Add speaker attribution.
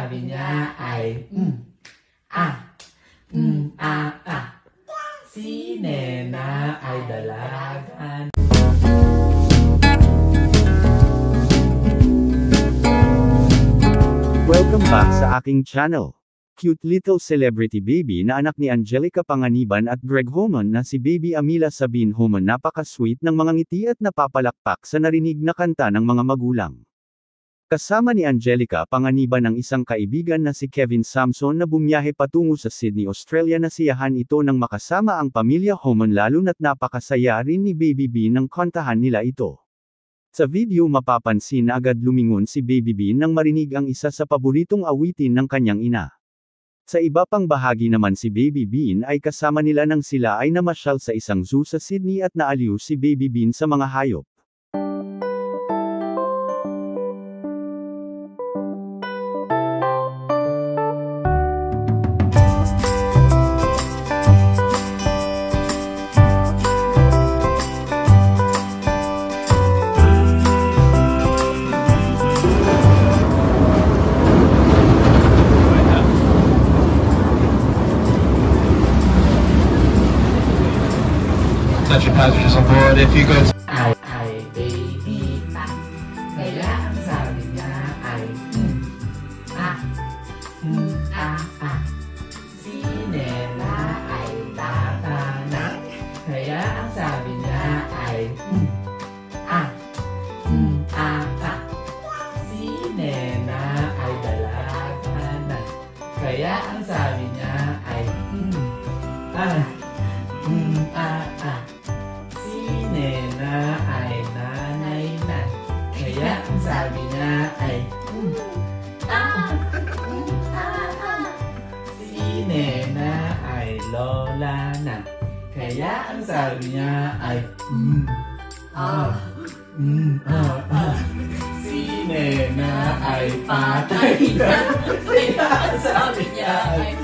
Speaker 1: sabi niya ay Si Nena ay dalagan.
Speaker 2: Welcome back sa aking channel. Cute little celebrity baby na anak ni Angelica Panganiban at Greg Homon na si Baby Amila Sabine Homon, napaka-sweet ng mga ngiti at napapalakpak sa narinig na kanta ng mga magulang. Kasama ni Angelica Panganiban ang isang kaibigan na si Kevin Samson na bumiyahe patungo sa Sydney, Australia. Nasiyahan ito nang makasama ang pamilya Homon, lalo na't napakasaya rin ni Baby B nang kantahan nila ito. Sa video mapapansin na agad lumingon si Baby B nang marinig ang isa sa paboritong awitin ng kanyang ina. Sa iba pang bahagi naman si Baby Bean ay kasama nila nang sila ay namasyal sa isang zoo sa Sydney at naaliw si Baby Bean sa mga hayop.
Speaker 3: Attention passengers on board, if you go to
Speaker 1: Ay, baby pa. Kaya ang sabi niya ay Si Nena ay bata na. Kaya ang sabi niya ay Si Nena ay dalaga na. Kaya ang sabi niya ay Nena ay nanay na. Kaya ang sabi niya ay Si Nena ay lola na. Kaya ang sabi niya ay Si Nena ay patay na. Kaya ang sabi niya ay